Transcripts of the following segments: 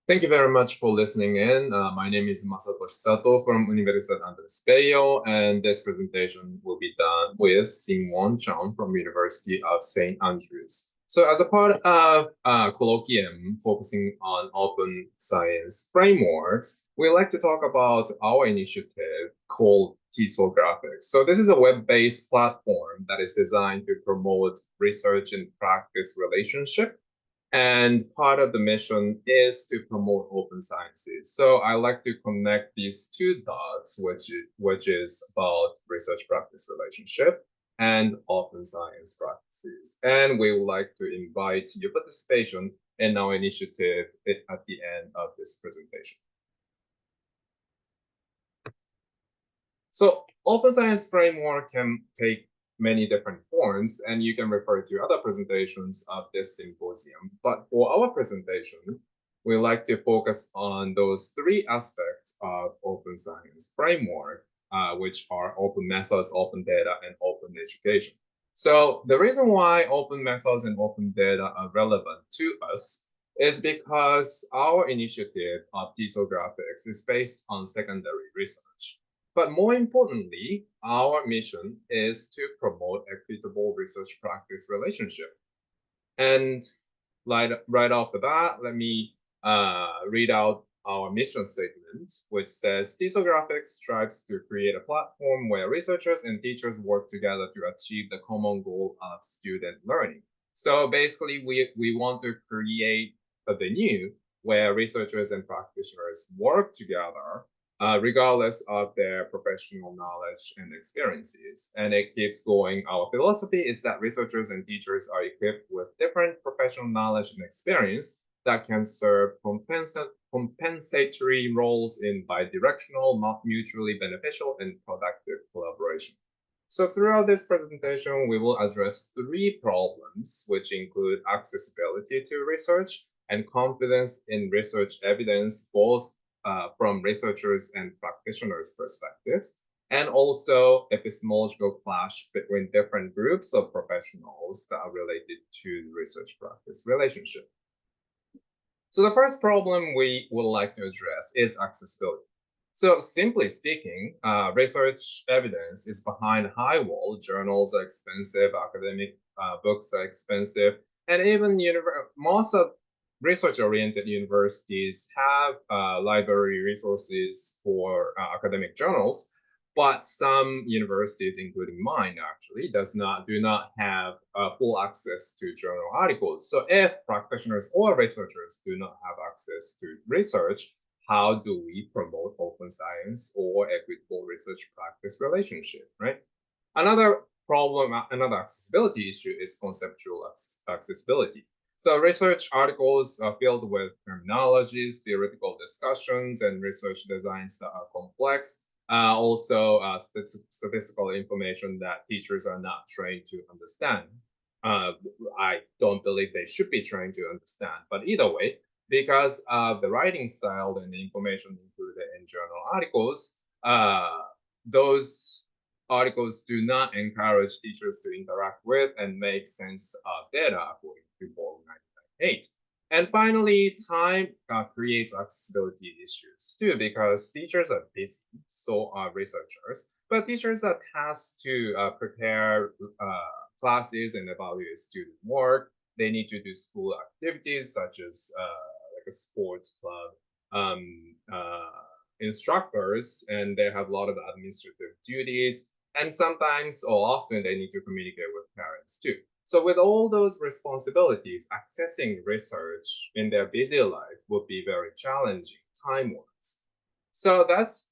Thank you very much for listening in. My name is Masato Sato from Universidad Andrés Bello, and this presentation will be done with Chong from University of St. Andrews. So as a part of colloquium focusing on open science frameworks, we like to talk about our initiative called TESOLgraphics. So this is a web-based platform that is designed to promote research and practice relationship. And part of the mission is to promote open sciences. So I like to connect these two dots, which is about research practice relationship and open science practices. And we would like to invite your participation in our initiative at the end of this presentation. So open science framework can take many different forms, and you can refer to other presentations of this symposium. But for our presentation, we like to focus on those three aspects of open science framework, which are open methods, open data, and open education. So the reason why open methods and open data are relevant to us is because our initiative of TESOLgraphics is based on secondary research. But more importantly, our mission is to promote equitable research practice relationship. And right off the bat, let me read out our mission statement, which says TESOLgraphics strives to create a platform where researchers and teachers work together to achieve the common goal of student learning. So basically, we want to create a venue where researchers and practitioners work together regardless of their professional knowledge and experiences. And it keeps going. Our philosophy is that researchers and teachers are equipped with different professional knowledge and experience that can serve compensatory roles in bidirectional, not mutually beneficial, and productive collaboration. So throughout this presentation, we will address three problems, which include accessibility to research and confidence in research evidence, both from researchers and practitioners' perspectives, and also epistemological clash between different groups of professionals that are related to the research practice relationship. So the first problem we would like to address is accessibility. So simply speaking, research evidence is behind a high wall. Journals are expensive, academic books are expensive, and even most of research-oriented universities have library resources for academic journals, but some universities, including mine, actually do not have full access to journal articles. So if practitioners or researchers do not have access to research, how do we promote open science or equitable research practice relationship, right? Another problem, another accessibility issue is conceptual accessibility. So research articles are filled with terminologies, theoretical discussions, and research designs that are complex. Also, statistical information that teachers are not trained to understand. I don't believe they should be trained to understand, but either way, because of the writing style and the information included in journal articles, those articles do not encourage teachers to interact with and make sense of data according to Ball 1998. And finally, time creates accessibility issues too, because teachers are busy, so are researchers. But teachers are tasked to prepare classes and evaluate student work. They need to do school activities such as like a sports club, instructors, and they have a lot of administrative duties. And sometimes or often they need to communicate with parents too. So with all those responsibilities, accessing research in their busy life would be very challenging time-wise. So that's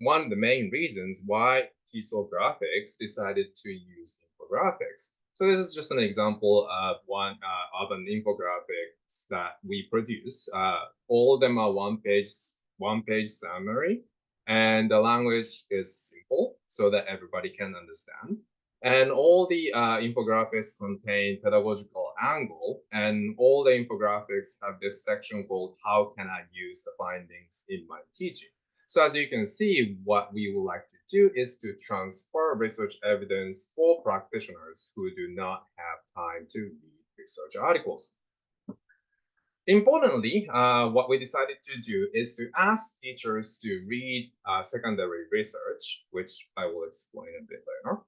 one of the main reasons why TESOLgraphics decided to use infographics. So this is just an example of one of an infographics that we produce. All of them are one-page summary, and the language is simple so that everybody can understand. And all the infographics contain pedagogical angle, and all the infographics have this section called "How can I use the findings in my teaching?" So as you can see, what we would like to do is to transfer research evidence for practitioners who do not have time to read research articles. Importantly, what we decided to do is to ask teachers to read secondary research, which I will explain a bit later.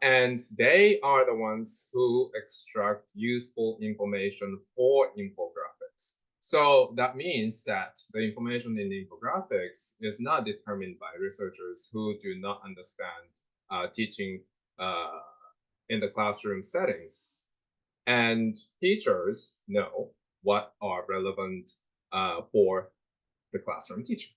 And they are the ones who extract useful information for infographics. So that means that the information in the infographics is not determined by researchers who do not understand teaching in the classroom settings. And teachers know what are relevant for the classroom teaching.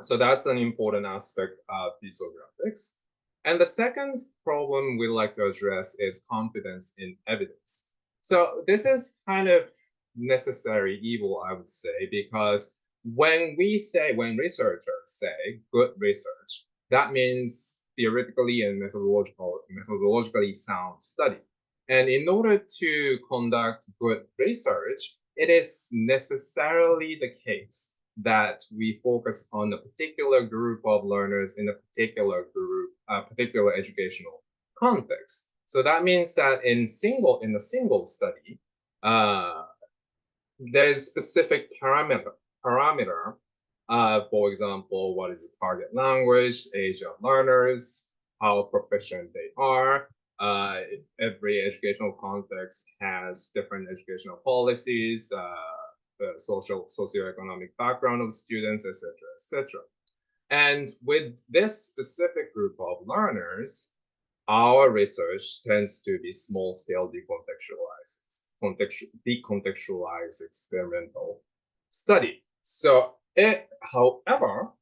So that's an important aspect of TESOLgraphics. And the second problem we like to address is confidence in evidence. So this is kind of necessary evil, I would say, because when researchers say good research, that means theoretically and methodologically sound study. And in order to conduct good research, it is necessarily the case that we focus on a particular group of learners in a particular group, particular educational context. So that means that in a single study, there's specific parameter. For example, what is the target language, age of learners, how proficient they are. Every educational context has different educational policies, the socioeconomic background of students, etc., etc. And with this specific group of learners, our research tends to be small-scale decontextualized experimental study. So however,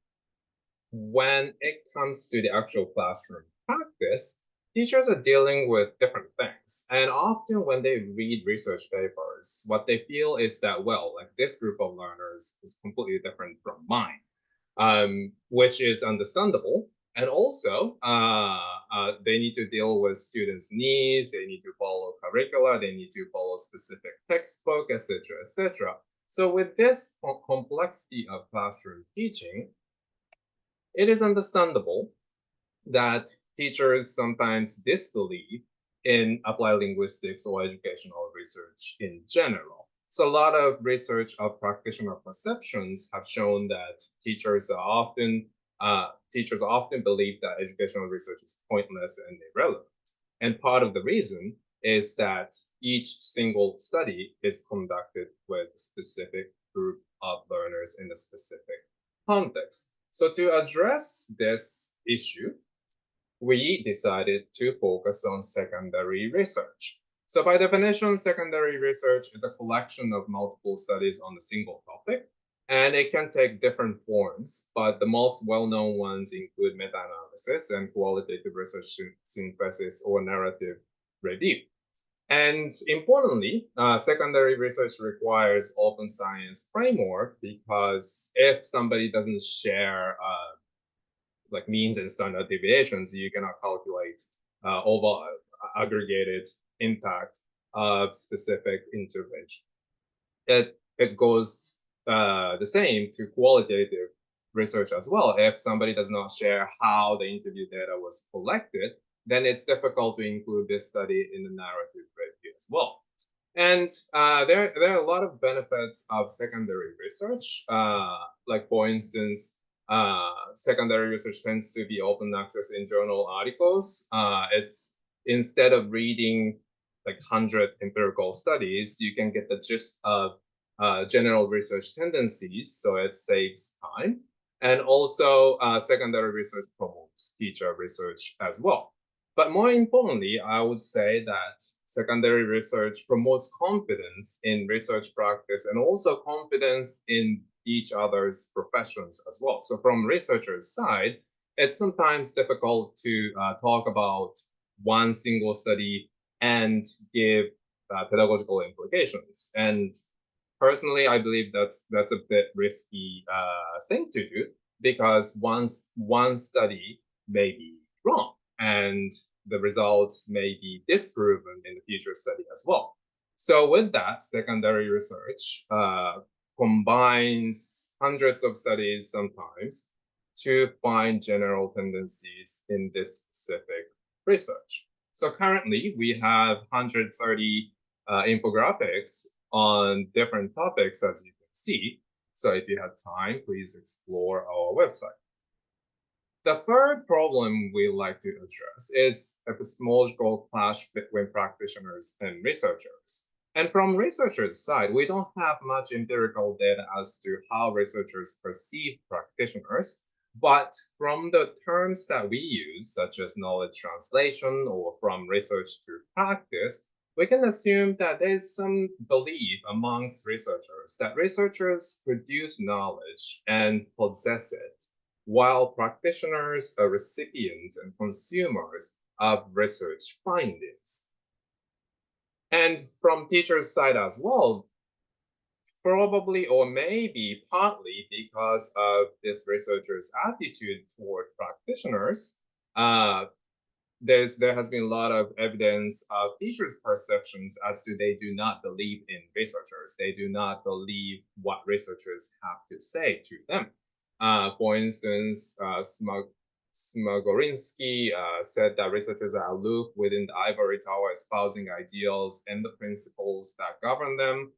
when it comes to the actual classroom practice, teachers are dealing with different things. And often when they read research papers, what they feel is that, well, like this group of learners is completely different from mine, which is understandable. And also, they need to deal with students' needs, they need to follow curricula, they need to follow specific textbook, etc., etc. So with this complexity of classroom teaching, it is understandable that teachers sometimes disbelieve in applied linguistics or educational research in general. So a lot of research of practitioner perceptions have shown that teachers often believe that educational research is pointless and irrelevant. And part of the reason is that each single study is conducted with a specific group of learners in a specific context. So to address this issue, we decided to focus on secondary research. So by definition, secondary research is a collection of multiple studies on a single topic, and it can take different forms, but the most well-known ones include meta-analysis and qualitative research synthesis or narrative review. And importantly, secondary research requires open science framework because if somebody doesn't share like means and standard deviations, you cannot calculate over aggregated impact of specific intervention. It goes the same to qualitative research as well. If somebody does not share how the interview data was collected, then it's difficult to include this study in the narrative review as well. And there are a lot of benefits of secondary research. Like for instance, secondary research tends to be open access in journal articles. It's instead of reading like 100 empirical studies, you can get the gist of general research tendencies, so it saves time. And also, secondary research promotes teacher research as well. But more importantly, I would say that secondary research promotes confidence in research practice and also confidence in each other's professions as well. So from researchers' side, it's sometimes difficult to talk about one single study and give pedagogical implications. And personally, I believe that's a bit risky thing to do because one study may be wrong and the results may be disproven in the future study as well. So with that, secondary research combines hundreds of studies sometimes to find general tendencies in this specific research. So currently we have 130 infographics on different topics, as you can see. So if you have time, please explore our website. The third problem we like to address is epistemological clash between practitioners and researchers. And from researchers' side, we don't have much empirical data as to how researchers perceive practitioners, but from the terms that we use, such as knowledge translation or from research to practice, we can assume that there's some belief amongst researchers that researchers produce knowledge and possess it, while practitioners are recipients and consumers of research findings. And from teachers' side as well, probably or maybe partly because of this researcher's attitude toward practitioners, there has been a lot of evidence of teachers' perceptions as to they do not believe in researchers. They do not believe what researchers have to say to them. For instance, Smagorinsky said that researchers are aloof within the ivory tower, espousing ideals and the principles that govern them.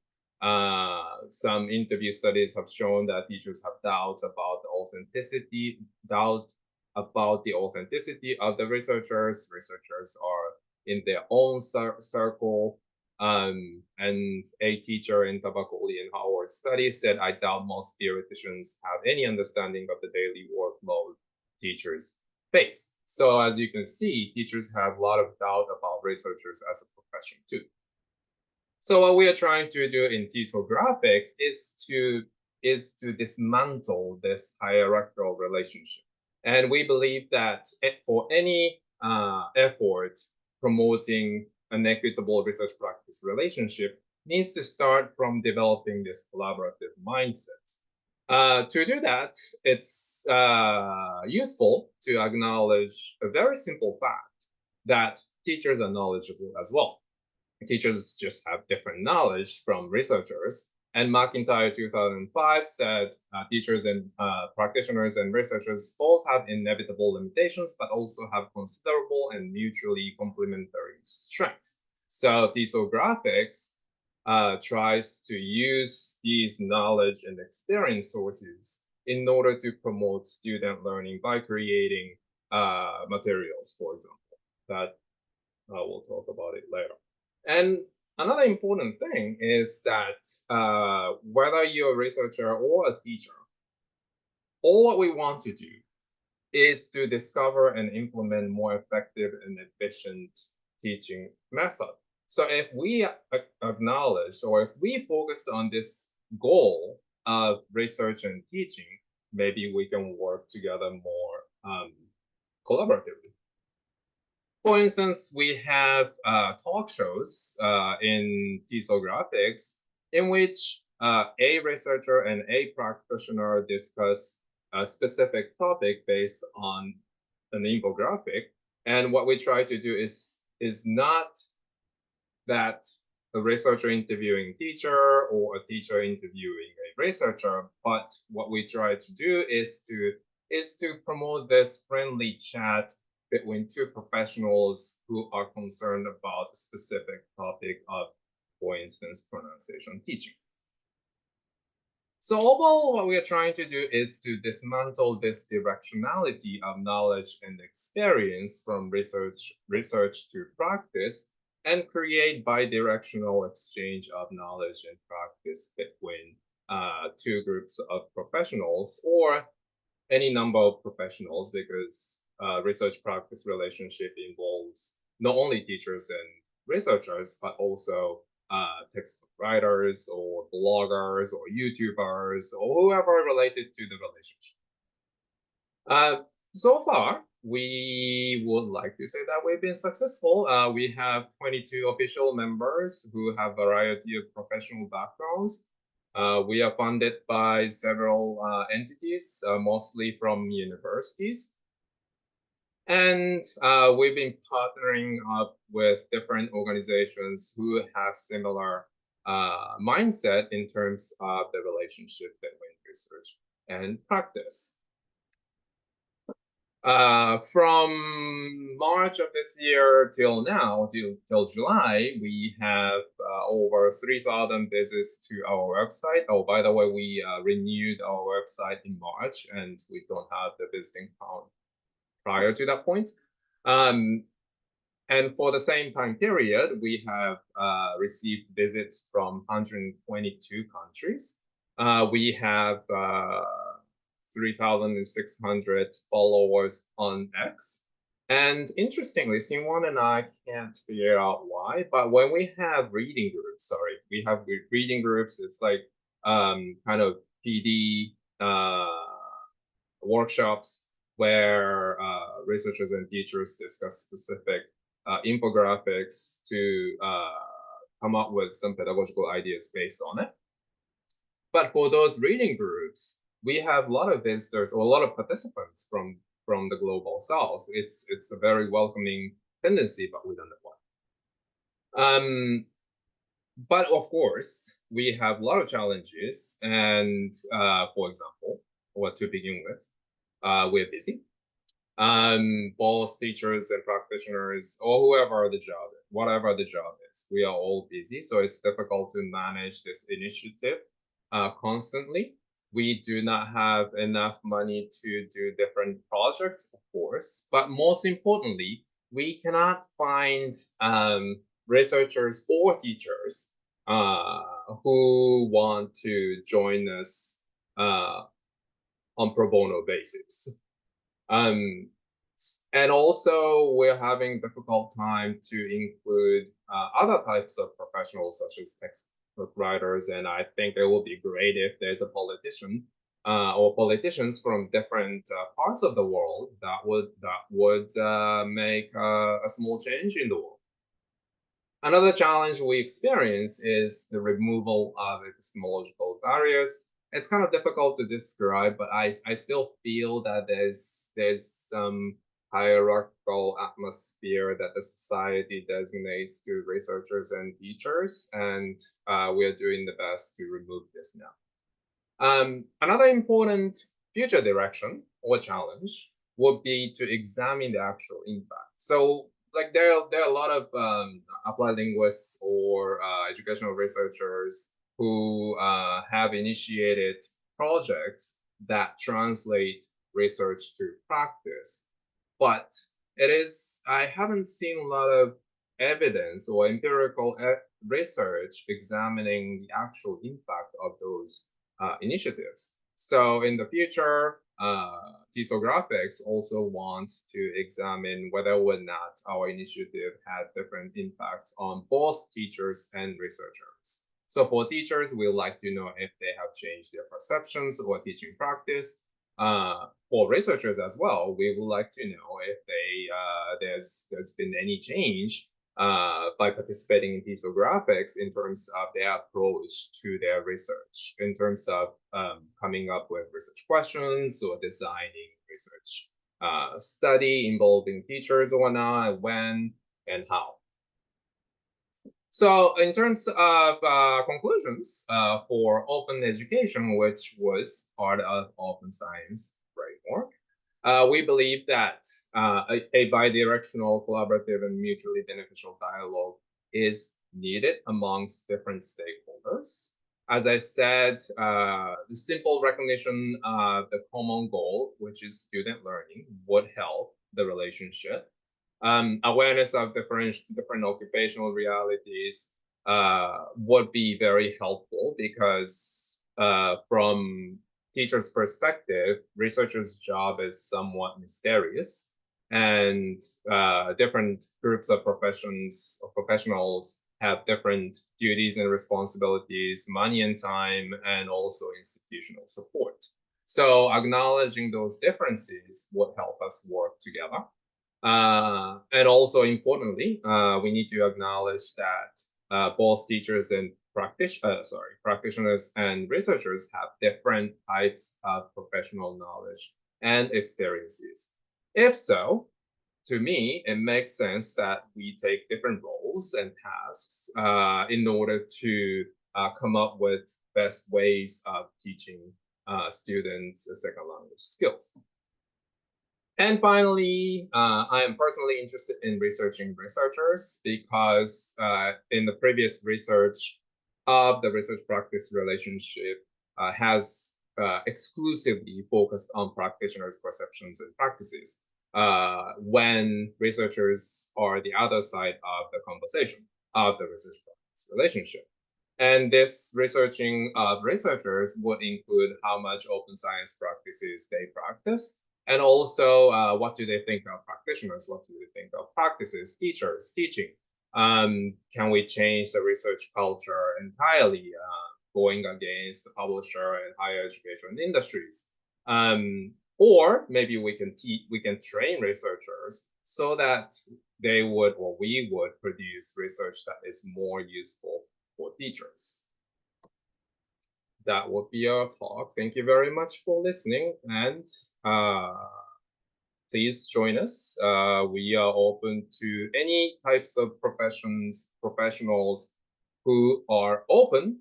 Some interview studies have shown that teachers have doubts about the authenticity of the researchers. Researchers are in their own circle. And a teacher in Tabakoli and Howard study said, I doubt most theoreticians have any understanding of the daily workload teachers face. So as you can see, teachers have a lot of doubt about researchers as a profession too. So what we are trying to do in TESOLgraphics is to dismantle this hierarchical relationship. And we believe that for any effort promoting an equitable research practice relationship needs to start from developing this collaborative mindset. To do that, it's useful to acknowledge a very simple fact that teachers are knowledgeable as well. Teachers just have different knowledge from researchers. And McIntyre 2005 said teachers and practitioners and researchers both have inevitable limitations, but also have considerable and mutually complementary strengths. So TESOLgraphics tries to use these knowledge and experience sources in order to promote student learning by creating materials, for example, that we'll talk about it later. And another important thing is that whether you're a researcher or a teacher, all what we want to do is to discover and implement more effective and efficient teaching method. So if we acknowledge or if we focus on this goal of research and teaching, maybe we can work together more collaboratively. For instance, we have talk shows in TESOLgraphics in which a researcher and a practitioner discuss a specific topic based on an infographic. And what we try to do is not that a researcher interviewing a teacher or a teacher interviewing a researcher, but what we try to do is to promote this friendly chat between two professionals who are concerned about a specific topic of, for instance, pronunciation teaching. So overall, what we are trying to do is to dismantle this directionality of knowledge and experience from research to practice and create bidirectional exchange of knowledge and practice between two groups of professionals or any number of professionals, because research practice relationship involves not only teachers and researchers, but also textbook writers or bloggers or YouTubers or whoever related to the relationship. So far, we would like to say that we've been successful. We have 22 official members who have a variety of professional backgrounds. We are funded by several entities, mostly from universities. And we've been partnering up with different organizations who have similar mindset in terms of the relationship between research and practice. From March of this year till now, till July, we have over 3,000 visits to our website. Oh, by the way, we renewed our website in March, and we don't have the visiting count prior to that point. And for the same time period, we have received visits from 122 countries. We have 3,600 followers on X. And interestingly, Simon and I can't figure out why, but when we have reading groups, we have reading groups, it's like kind of PD workshops where researchers and teachers discuss specific infographics to come up with some pedagogical ideas based on it. But for those reading groups, we have a lot of visitors or a lot of participants from the global south. It's a very welcoming tendency, but we don't know why. But of course, we have a lot of challenges. And for example, what to begin with, we're busy. Both teachers and practitioners, or whoever the job is, whatever the job is, we are all busy. So it's difficult to manage this initiative constantly. We do not have enough money to do different projects, of course, but most importantly, we cannot find researchers or teachers who want to join us on pro bono basis. And also, we're having difficult time to include other types of professionals, such as textbook writers. And I think it will be great if there's a politician or politicians from different parts of the world that would make a small change in the world. Another challenge we experience is the removal of epistemological barriers. It's kind of difficult to describe, but I still feel that there's some hierarchical atmosphere that the society designates to researchers and teachers, and we're doing the best to remove this now. Another important future direction or challenge would be to examine the actual impact. So like there are a lot of applied linguists or educational researchers who have initiated projects that translate research to practice. But I haven't seen a lot of evidence or empirical research examining the actual impact of those initiatives. So in the future, TESOLgraphics also wants to examine whether or not our initiative had different impacts on both teachers and researchers. So for teachers, we'd like to know if they have changed their perceptions or teaching practice. For researchers as well, we would like to know if there's been any change by participating in TESOLgraphics in terms of their approach to their research, in terms of coming up with research questions or designing research study involving teachers or whatnot, when and how. So in terms of conclusions for open education, which was part of open science framework, we believe that a bidirectional, collaborative, and mutually beneficial dialogue is needed amongst different stakeholders. As I said, the simple recognition of the common goal, which is student learning, would help the relationship. Awareness of different occupational realities would be very helpful because from teacher's perspective, researcher's job is somewhat mysterious, and different groups of professionals have different duties and responsibilities, money and time, and also institutional support. So acknowledging those differences would help us work together. And also importantly, we need to acknowledge that both teachers and practitioners and researchers have different types of professional knowledge and experiences. If so, to me, it makes sense that we take different roles and tasks in order to come up with best ways of teaching students second language skills. And finally, I am personally interested in researching researchers because in the previous research of the research-practice relationship has exclusively focused on practitioners' perceptions and practices when researchers are the other side of the conversation of the research-practice relationship. And this researching of researchers would include how much open science practices they practice, and also what do they think of practitioners? What do they think of practices, teachers, teaching? Can we change the research culture entirely, going against the publisher and higher education industries? Or maybe we can train researchers so that they would or we would produce research that is more useful for teachers. That would be our talk. Thank you very much for listening, and please join us. We are open to any types of professionals who are open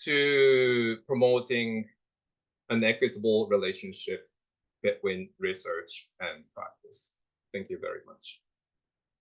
to promoting an equitable relationship between research and practice. Thank you very much.